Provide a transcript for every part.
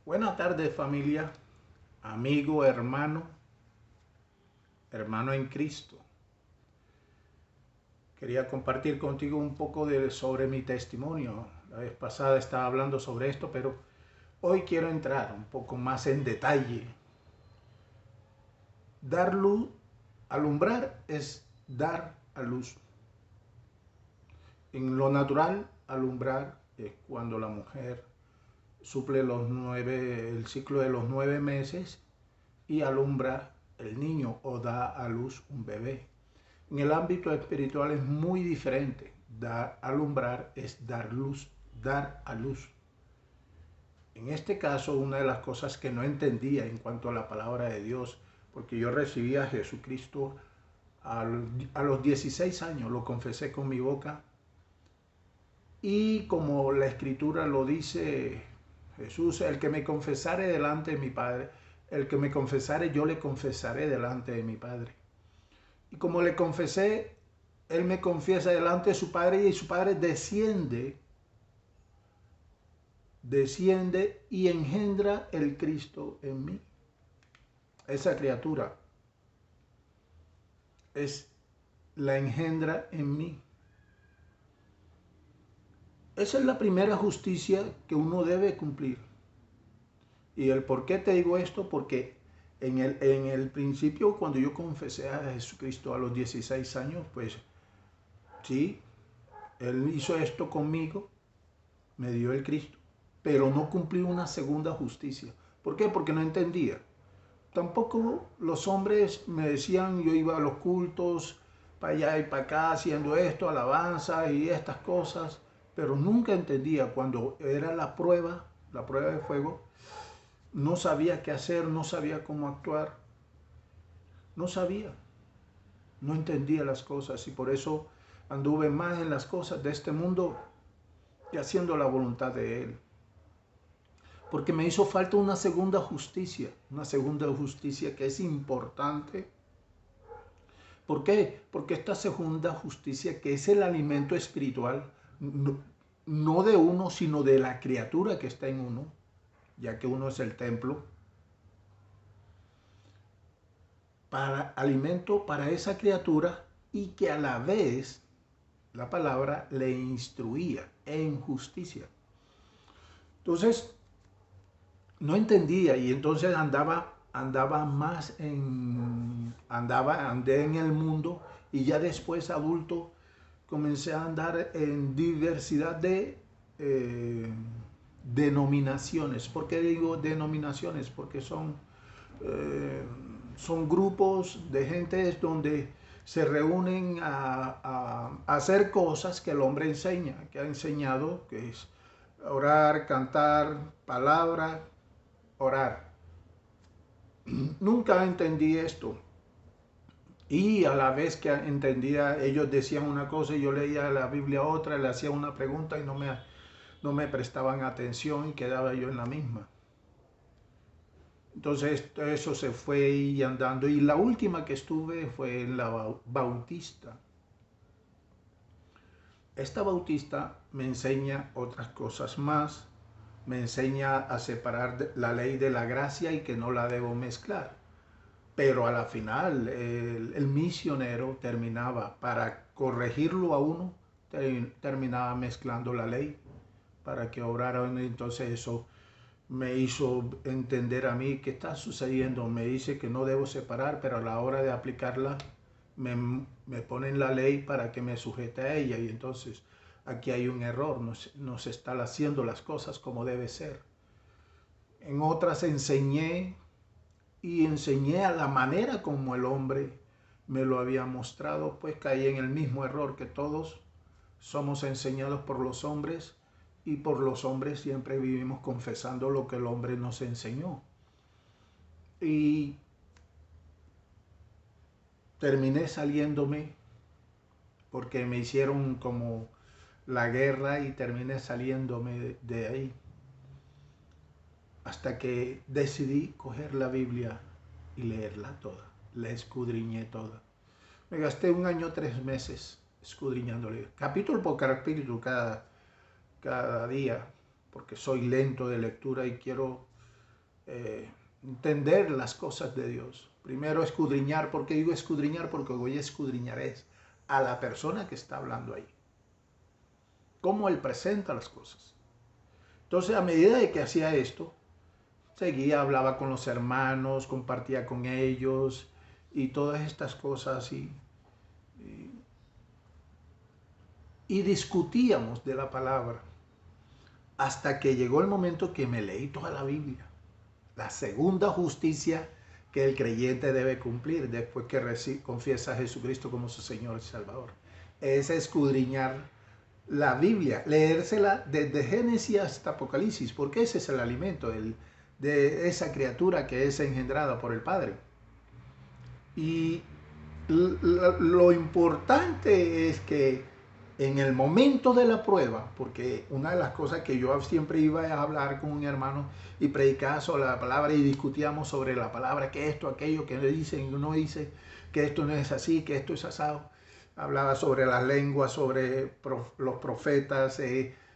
Buenas tardes, familia, amigo, hermano en Cristo. Quería compartir contigo un poco sobre mi testimonio. La vez pasada estaba hablando sobre esto, pero hoy quiero entrar un poco más en detalle. Dar luz, alumbrar es dar a luz. En lo natural, alumbrar es cuando la mujer suple el ciclo de los 9 meses y alumbra el niño o da a luz un bebé. En el ámbito espiritual es muy diferente. Alumbrar es dar luz, dar a luz. En este caso, una de las cosas que no entendía en cuanto a la palabra de Dios, porque yo recibí a Jesucristo a los 16 años, lo confesé con mi boca, y como la escritura lo dice Jesús, el que me confesare delante de mi Padre, el que me confesare, yo le confesaré delante de mi Padre. Y como le confesé, él me confiesa delante de su Padre y su Padre desciende y engendra el Cristo en mí. Esa criatura es la engendra en mí. Esa es la primera justicia que uno debe cumplir. ¿Y el por qué te digo esto? Porque en el principio, cuando yo confesé a Jesucristo a los 16 años, pues sí, Él hizo esto conmigo, me dio el Cristo, pero no cumplí una segunda justicia. ¿Por qué? Porque no entendía. Tampoco los hombres me decían, yo iba a los cultos, para allá y para acá, haciendo esto, alabanza y estas cosas, pero nunca entendía cuando era la prueba de fuego, no sabía qué hacer, no sabía cómo actuar, no sabía, no entendía las cosas y por eso anduve más en las cosas de este mundo que haciendo la voluntad de Él. Porque me hizo falta una segunda justicia que es importante. ¿Por qué? Porque esta segunda justicia, que es el alimento espiritual, no de uno, sino de la criatura que está en uno, ya que uno es el templo, para alimento para esa criatura y que a la vez la palabra le instruía en justicia. Entonces, no entendía y entonces andé en el mundo y ya después adulto comencé a andar en diversidad de denominaciones. ¿Por qué digo denominaciones? Porque son grupos de gente donde se reúnen a hacer cosas que el hombre enseña, que ha enseñado, que es orar, cantar, palabra, orar. Nunca entendí esto. Y a la vez que entendía, ellos decían una cosa y yo leía la Biblia otra, le hacía una pregunta y no me prestaban atención y quedaba yo en la misma. Entonces eso se fue y andando. Y la última que estuve fue en la Bautista. Esta Bautista me enseña otras cosas más. Me enseña a separar la ley de la gracia y que no la debo mezclar. Pero a la final el misionero terminaba, para corregirlo a uno, terminaba mezclando la ley para que obrara. Entonces eso me hizo entender a mí qué está sucediendo. Me dice que no debo separar, pero a la hora de aplicarla me ponen la ley para que me sujete a ella. Y entonces aquí hay un error, no se están haciendo las cosas como debe ser. En otras enseñé a la manera como el hombre me lo había mostrado, pues caí en el mismo error que todos somos enseñados por los hombres y por los hombres siempre vivimos confesando lo que el hombre nos enseñó. Y terminé saliéndome porque me hicieron como la guerra y terminé saliéndome de ahí hasta que decidí coger la Biblia y leerla toda. La escudriñé toda. Me gasté 1 año, 3 meses escudriñándole, capítulo por capítulo cada día, porque soy lento de lectura y quiero entender las cosas de Dios. Primero escudriñar. ¿Por qué digo escudriñar? Porque voy a escudriñar a la persona que está hablando ahí. Cómo él presenta las cosas. Entonces, a medida de que hacía esto, seguía, hablaba con los hermanos, compartía con ellos y todas estas cosas y discutíamos de la palabra hasta que llegó el momento que me leí toda la Biblia. La segunda justicia que el creyente debe cumplir después que confiesa a Jesucristo como su Señor y Salvador es escudriñar la Biblia, leérsela desde Génesis hasta Apocalipsis, porque ese es el alimento de esa criatura que es engendrada por el Padre. Y lo importante es que en el momento de la prueba, porque una de las cosas que yo siempre iba a hablar con un hermano y predicaba sobre la palabra y discutíamos sobre la palabra, que esto, aquello, que dice y no dice, que esto no es así, que esto es asado. Hablaba sobre las lenguas, sobre los profetas,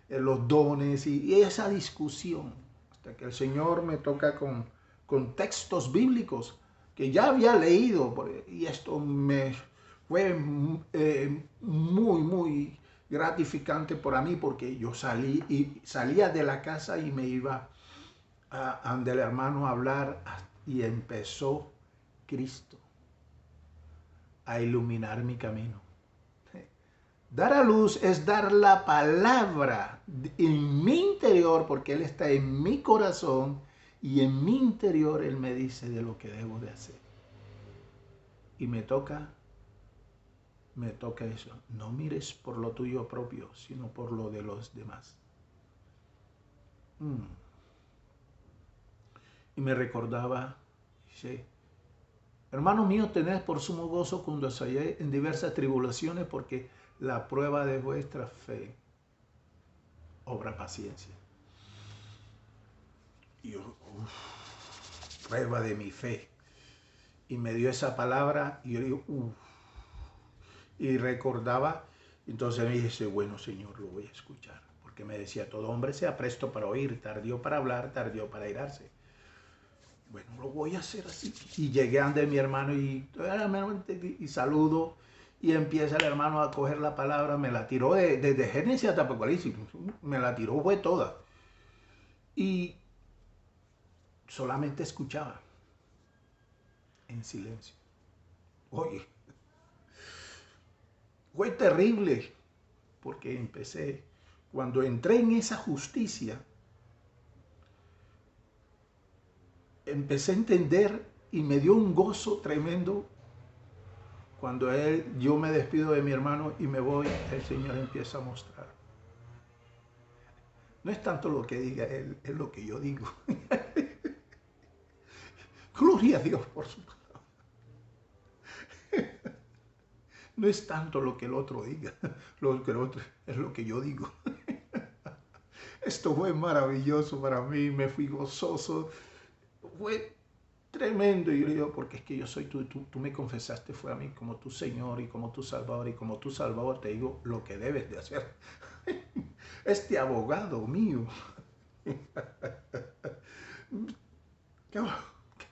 los dones y esa discusión. Hasta que el Señor me toca con textos bíblicos que ya había leído y esto me fue muy gratificante para mí porque yo salía de la casa y me iba ante el hermano a hablar y empezó Cristo a iluminar mi camino. Dar a luz es dar la palabra en mi interior porque Él está en mi corazón y en mi interior Él me dice de lo que debo de hacer. Y me toca eso. No mires por lo tuyo propio, sino por lo de los demás. Y me recordaba, dice, hermanos míos, tened por sumo gozo cuando os halléis en diversas tribulaciones, porque la prueba de vuestra fe obra paciencia. Y yo, prueba de mi fe. Y me dio esa palabra y yo digo, y recordaba, entonces me dije, bueno, Señor, lo voy a escuchar. Porque me decía, todo hombre sea presto para oír, tardío para hablar, tardío para airarse. Bueno, lo voy a hacer así. Y llegué ante mi hermano y saludo. Y empieza el hermano a coger la palabra. Me la tiró desde Génesis hasta Apocalipsis. Me la tiró, fue toda. Y solamente escuchaba. En silencio. Oye, fue terrible. Porque cuando entré en esa justicia, empecé a entender y me dio un gozo tremendo. Cuando yo me despido de mi hermano y me voy, el Señor empieza a mostrar. No es tanto lo que diga Él, es lo que yo digo. Gloria a Dios por su palabra. No es tanto lo que el otro diga, lo que el otro es lo que yo digo. Esto fue maravilloso para mí, me fui gozoso. Fue tremendo. Y yo digo, porque es que yo soy tú me confesaste fue a mí como tu Señor y como tu Salvador, y como tu Salvador te digo lo que debes de hacer. Este abogado mío. Qué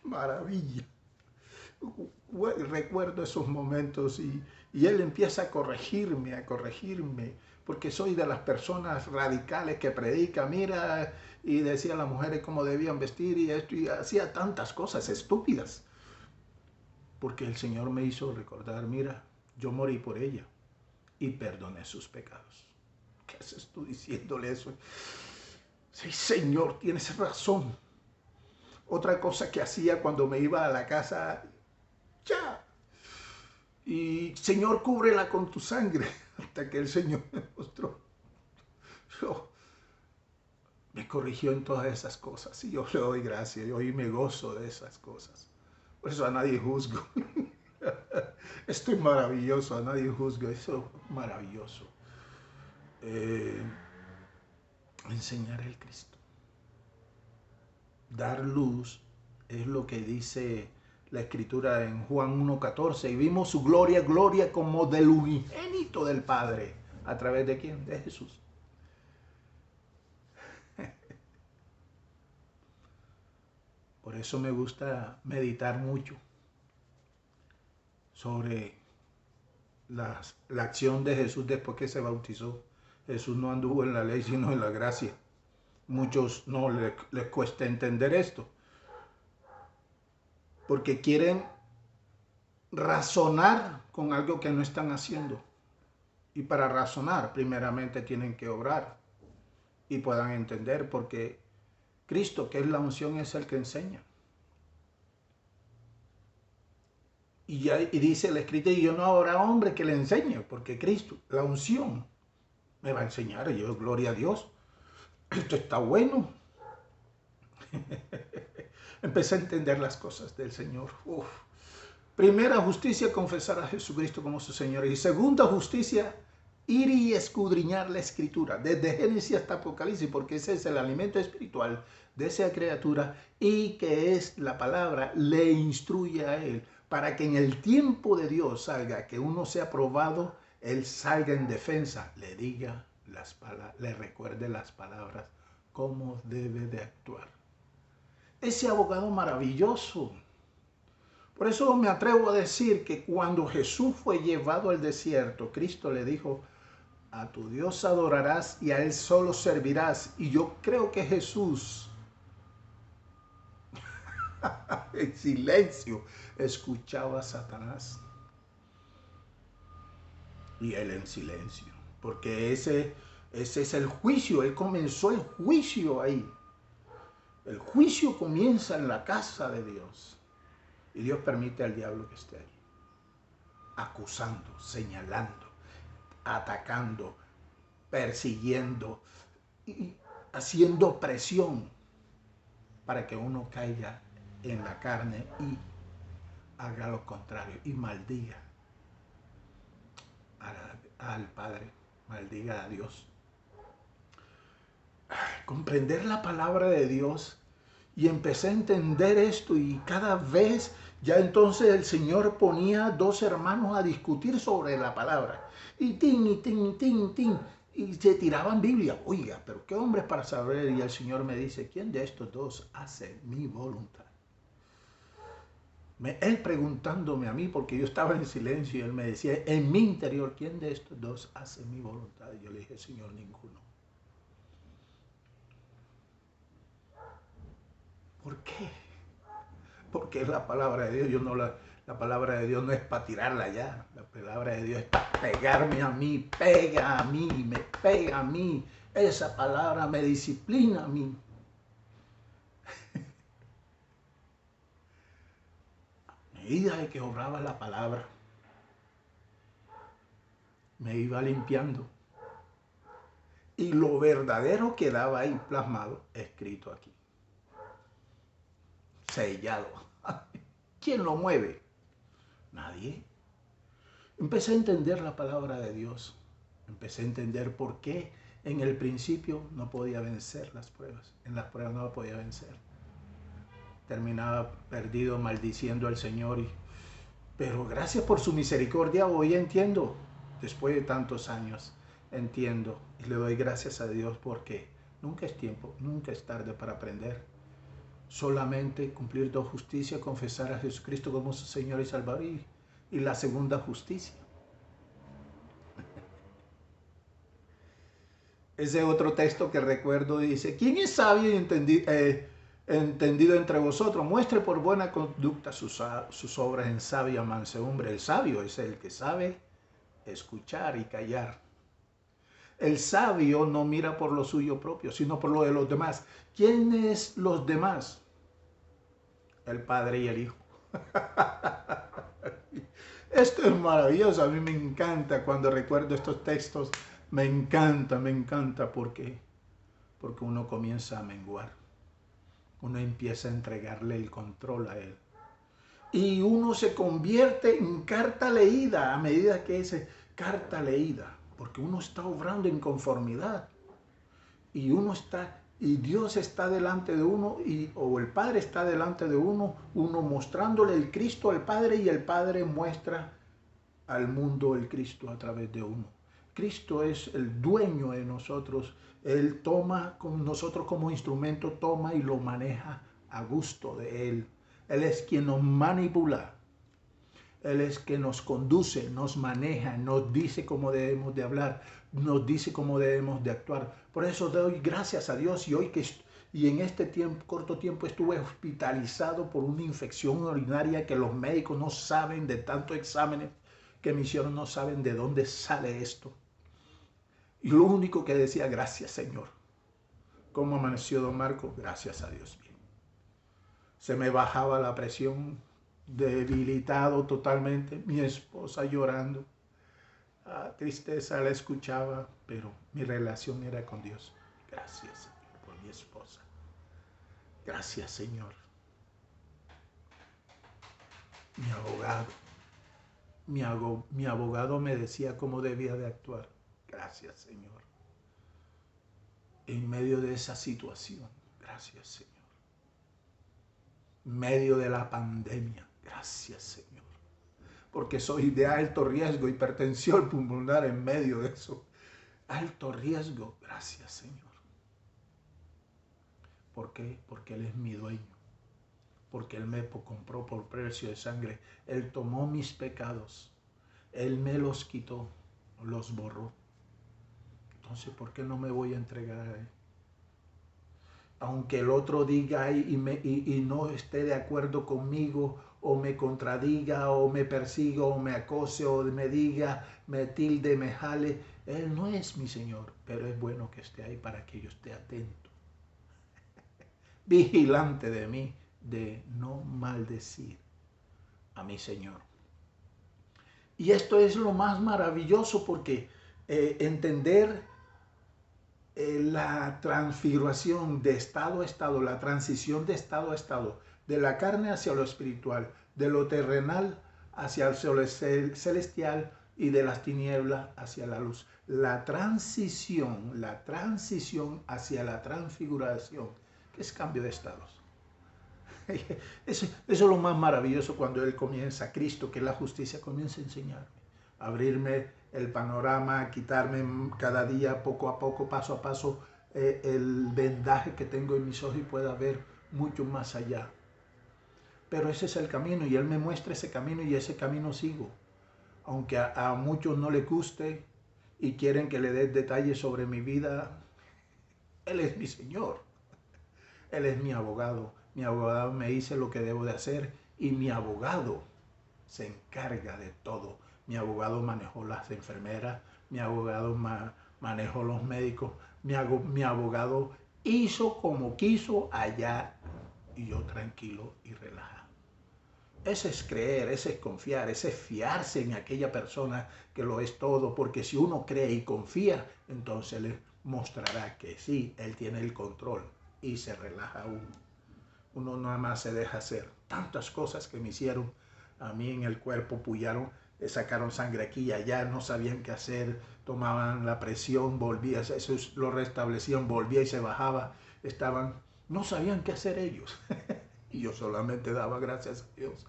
maravilla. Recuerdo esos momentos y él empieza a corregirme, porque soy de las personas radicales que predica, mira, y decía a las mujeres cómo debían vestir y esto, y hacía tantas cosas estúpidas. Porque el Señor me hizo recordar, mira, yo morí por ella y perdoné sus pecados. ¿Qué haces tú diciéndole eso? Sí, Señor, tienes razón. Otra cosa que hacía cuando me iba a la casa, ya. Y Señor, cúbrela con tu sangre. Hasta que el Señor me mostró. Me corrigió en todas esas cosas. Y yo le doy gracias. Y hoy me gozo de esas cosas. Por eso a nadie juzgo. Estoy maravilloso. A nadie juzgo. Eso es maravilloso. Enseñar el Cristo. Dar luz es lo que dice la escritura en Juan 1:14, y vimos su gloria como del unigénito del Padre. ¿A través de quién? De Jesús. Por eso me gusta meditar mucho sobre la acción de Jesús después que se bautizó. Jesús no anduvo en la ley, sino en la gracia. Muchos no les cuesta entender esto, porque quieren razonar con algo que no están haciendo. Y para razonar, primeramente tienen que obrar y puedan entender, porque Cristo, que es la unción, es el que enseña. Y dice el escrito, y yo no habrá hombre que le enseñe, porque Cristo, la unción, me va a enseñar. Y yo, gloria a Dios, esto está bueno. Empecé a entender las cosas del Señor. Uf. Primera justicia, confesar a Jesucristo como su Señor. Y segunda justicia, ir y escudriñar la Escritura, desde Génesis hasta Apocalipsis, porque ese es el alimento espiritual de esa criatura, y que es la palabra, le instruye a él, para que en el tiempo de Dios salga, que uno sea probado, él salga en defensa, le diga las palabras, le recuerde las palabras, cómo debe de actuar. Ese abogado maravilloso. Por eso me atrevo a decir que cuando Jesús fue llevado al desierto, Cristo le dijo, a tu Dios adorarás y a Él solo servirás. Y yo creo que Jesús, en silencio, escuchaba a Satanás. Y Él en silencio. Porque ese es el juicio. Él comenzó el juicio ahí. El juicio comienza en la casa de Dios. Y Dios permite al diablo que esté ahí. Acusando, señalando, atacando, persiguiendo y haciendo presión para que uno caiga en la carne y haga lo contrario y maldiga al Padre, maldiga a Dios. Comprender la palabra de Dios, y empecé a entender esto, y cada vez ya entonces el Señor ponía dos hermanos a discutir sobre la palabra, y tin, y tin, y tin, y tin, y se tiraban Biblia. Oiga, pero qué hombres para saber. Y el Señor me dice, ¿quién de estos dos hace mi voluntad? Él preguntándome a mí, porque yo estaba en silencio, y Él me decía en mi interior, ¿quién de estos dos hace mi voluntad? Y yo le dije, Señor, ninguno. ¿Por qué? Porque es la palabra de Dios. La palabra de Dios no es para tirarla ya. La palabra de Dios es para pegarme a mí, pega a mí, me pega a mí. Esa palabra me disciplina a mí. A medida de que obraba la palabra, me iba limpiando. Y lo verdadero quedaba ahí plasmado, escrito aquí. Sellado. ¿Quién lo mueve? Nadie. Empecé a entender la palabra de Dios. Empecé a entender por qué en el principio no podía vencer las pruebas. En las pruebas no la podía vencer. Terminaba perdido, maldiciendo al Señor. Pero gracias por su misericordia, hoy entiendo. Después de tantos años, entiendo. Y le doy gracias a Dios, porque nunca es tiempo, nunca es tarde para aprender. Solamente cumplir dos justicias, confesar a Jesucristo como su Señor y Salvador, y la segunda justicia. Ese otro texto que recuerdo dice, ¿quién es sabio y entendido entre vosotros? Muestre por buena conducta sus obras en sabia mansedumbre. El sabio es el que sabe escuchar y callar. El sabio no mira por lo suyo propio, sino por lo de los demás. ¿Quiénes los demás? El Padre y el Hijo. Esto es maravilloso. A mí me encanta cuando recuerdo estos textos. Me encanta porque uno comienza a menguar. Uno empieza a entregarle el control a Él. Y uno se convierte en carta leída a medida que es carta leída. Porque uno está obrando en conformidad. Y Dios está delante de uno, o el Padre está delante de uno mostrándole el Cristo al Padre, y el Padre muestra al mundo el Cristo a través de uno. Cristo es el dueño de nosotros. Él toma con nosotros como instrumento, toma y lo maneja a gusto de Él. Él es quien nos manipula. Él es quien nos conduce, nos maneja, nos dice cómo debemos de hablar, nos dice cómo debemos de actuar. Por eso doy gracias a Dios y en este corto tiempo estuve hospitalizado por una infección urinaria que los médicos no saben, de tantos exámenes que me hicieron, no saben de dónde sale esto. Y lo único que decía, gracias Señor. ¿Cómo amaneció don Marco? Gracias a Dios. Bien. Se me bajaba la presión, debilitado totalmente, mi esposa llorando. Tristeza la escuchaba, pero mi relación era con Dios. Gracias Señor por mi esposa. Gracias Señor. Mi abogado me decía cómo debía de actuar. Gracias Señor. En medio de esa situación, gracias Señor. En medio de la pandemia, gracias Señor. Porque soy de alto riesgo, hipertensión pulmonar en medio de eso. Alto riesgo, gracias Señor. ¿Por qué? Porque Él es mi dueño. Porque Él me compró por precio de sangre. Él tomó mis pecados. Él me los quitó, los borró. Entonces, ¿por qué no me voy a entregar a Él? Aunque el otro diga y no esté de acuerdo conmigo, o me contradiga, o me persiga, o me acose, o me diga, me tilde, me jale, Él no es mi Señor, pero es bueno que esté ahí para que yo esté atento, vigilante de mí, de no maldecir a mi Señor. Y esto es lo más maravilloso porque entender la transfiguración de estado a estado, la transición de estado a estado, de la carne hacia lo espiritual, de lo terrenal hacia lo celestial y de las tinieblas hacia la luz. La transición hacia la transfiguración, que es cambio de estados. Eso es lo más maravilloso cuando Él comienza, Cristo, que es la justicia, comienza a enseñarme, a abrirme el panorama, quitarme cada día, poco a poco, paso a paso, el vendaje que tengo en mis ojos y pueda ver mucho más allá. Pero ese es el camino y Él me muestra ese camino y ese camino sigo. Aunque a muchos no les guste y quieren que le dé detalles sobre mi vida, Él es mi Señor. Él es mi abogado. Mi abogado me dice lo que debo de hacer y mi abogado se encarga de todo. Mi abogado manejó las enfermeras, mi abogado manejó los médicos, mi abogado hizo como quiso allá y yo tranquilo y relajado. Ese es creer, ese es confiar, ese es fiarse en aquella persona que lo es todo, porque si uno cree y confía, entonces le mostrará que sí, Él tiene el control y se relaja uno. Uno nada más se deja hacer. Tantas cosas que me hicieron a mí en el cuerpo, pullaron, sacaron sangre aquí y allá, no sabían qué hacer, tomaban la presión, volvía, eso lo restablecían, volvía y se bajaba, no sabían qué hacer ellos. Y yo solamente daba gracias a Dios.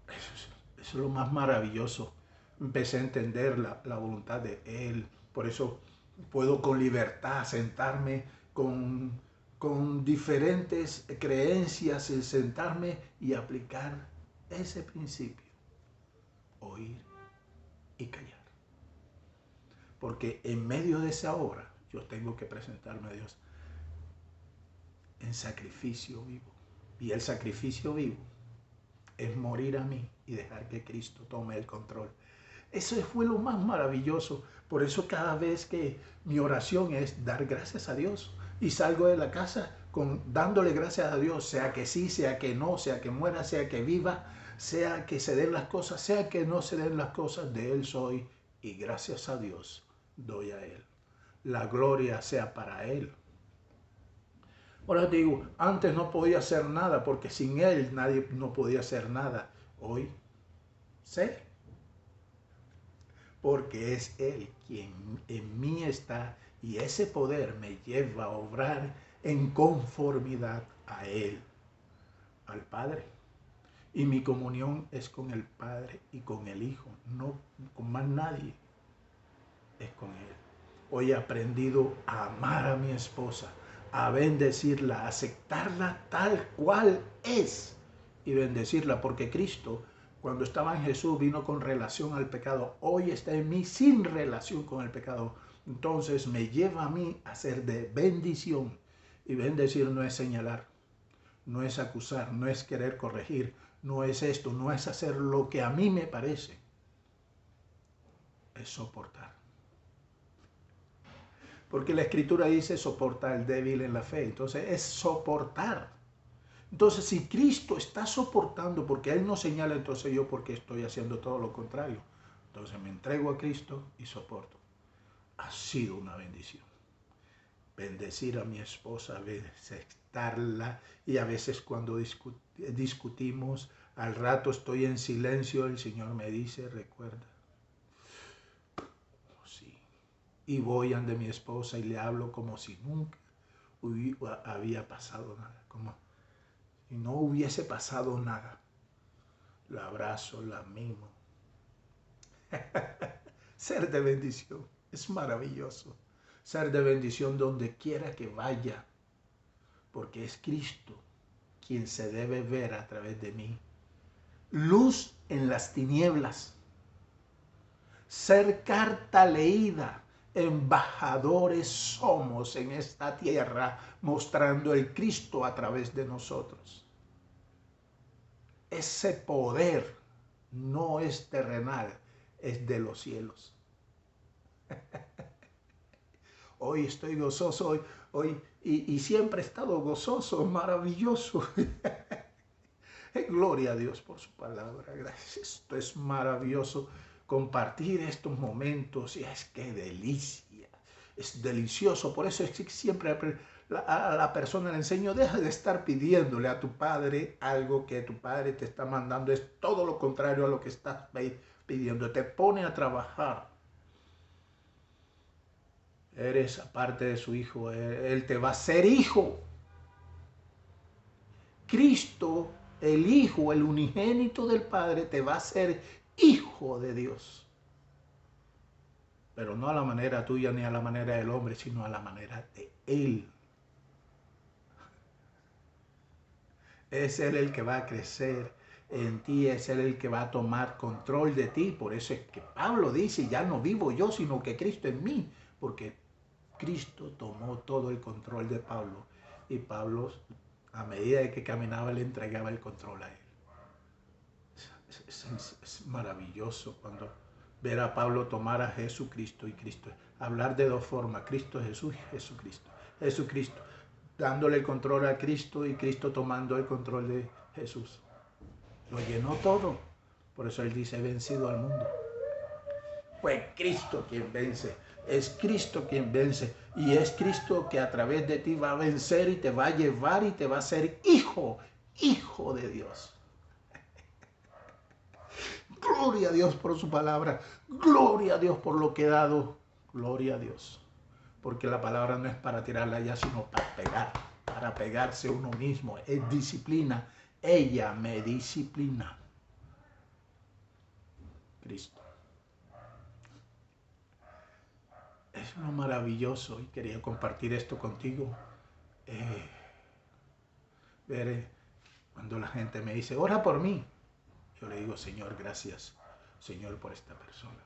Eso es lo más maravilloso. Empecé a entender la voluntad de Él. Por eso puedo con libertad sentarme con diferentes creencias, sentarme y aplicar ese principio. Oír y callar. Porque en medio de esa obra yo tengo que presentarme a Dios en sacrificio vivo. Y el sacrificio vivo es morir a mí y dejar que Cristo tome el control. Eso fue lo más maravilloso. Por eso cada vez que mi oración es dar gracias a Dios y salgo de la casa dándole gracias a Dios, sea que sí, sea que no, sea que muera, sea que viva, sea que se den las cosas, sea que no se den las cosas, de Él soy y gracias a Dios doy a Él. La gloria sea para Él. Ahora te digo, antes no podía hacer nada porque sin Él nadie no podía hacer nada. Hoy sé, porque es Él quien en mí está y ese poder me lleva a obrar en conformidad a Él, al Padre. Y mi comunión es con el Padre y con el Hijo, no con más nadie, es con Él. Hoy he aprendido a amar a mi esposa, a bendecirla, a aceptarla tal cual es y bendecirla, porque Cristo, cuando estaba en Jesús, vino con relación al pecado. Hoy está en mí sin relación con el pecado. Entonces me lleva a mí a ser de bendición. Y bendecir no es señalar, no es acusar, no es querer corregir, no es esto, no es hacer lo que a mí me parece, es soportar. Porque la Escritura dice soporta al débil en la fe, entonces es soportar. Entonces si Cristo está soportando porque Él no señala, entonces yo porque estoy haciendo todo lo contrario. Entonces me entrego a Cristo y soporto. Ha sido una bendición. Bendecir a mi esposa, aceptarla, y a veces cuando discutimos, al rato estoy en silencio, el Señor me dice, recuerda, oh, sí, y voy ante mi esposa y le hablo como si nunca había pasado nada, como si no hubiese pasado nada. La abrazo, la mimo. Ser de bendición es maravilloso. Ser de bendición donde quiera que vaya, porque es Cristo quien se debe ver a través de mí. Luz en las tinieblas. Ser carta leída. Embajadores somos en esta tierra, mostrando el Cristo a través de nosotros. Ese poder no es terrenal, es de los cielos. Hoy estoy gozoso, hoy y siempre he estado gozoso, maravilloso. Gloria a Dios por su palabra. Gracias. Esto es maravilloso. Compartir estos momentos. Y es que delicia. Es delicioso. Por eso es que siempre a la persona le enseño, deja de estar pidiéndole a tu padre algo que tu padre te está mandando. Es todo lo contrario a lo que estás pidiendo. Te pone a trabajar. Eres aparte de su hijo. Él te va a ser hijo. Cristo, el Hijo, el unigénito del Padre, te va a hacer hijo de Dios. Pero no a la manera tuya ni a la manera del hombre, sino a la manera de Él. Es Él el que va a crecer en ti, es Él el que va a tomar control de ti. Por eso es que Pablo dice, ya no vivo yo, sino que Cristo en mí. Porque Cristo tomó todo el control de Pablo. Y Pablo, a medida de que caminaba, le entregaba el control a Él. Es maravilloso cuando ver a Pablo tomar a Jesucristo y Cristo. Hablar de dos formas, Cristo Jesús y Jesucristo. Jesucristo, dándole el control a Cristo y Cristo tomando el control de Jesús. Lo llenó todo. Por eso Él dice, he vencido al mundo. Fue Cristo quien vence. Es Cristo quien vence. Y es Cristo que a través de ti va a vencer y te va a llevar y te va a hacer hijo, hijo de Dios. Gloria a Dios por su palabra. Gloria a Dios por lo que he dado. Gloria a Dios. Porque la palabra no es para tirarla ya, sino para pegar. Para pegarse uno mismo. Es disciplina. Ella me disciplina. Cristo. Es lo maravilloso y quería compartir esto contigo. Ver cuando la gente me dice, ora por mí. Yo le digo, Señor, gracias, Señor, por esta persona.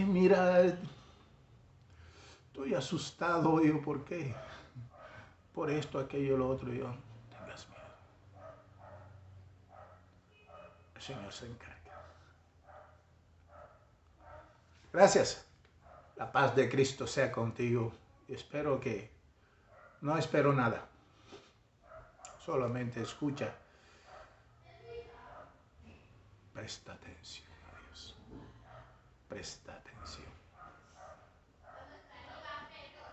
Mira, estoy asustado. Yo, ¿por qué? Por esto, aquello, lo otro. Yo, tengas miedo. El Señor se encarga. Gracias. La paz de Cristo sea contigo. Espero que, no espero nada. Solamente escucha. Presta atención a Dios. Presta atención.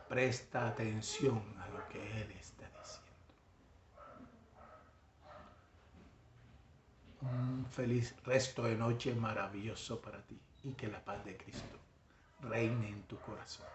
Presta atención a lo que Él está diciendo. Un feliz resto de noche maravilloso para ti y que la paz de Cristo reine en tu corazón.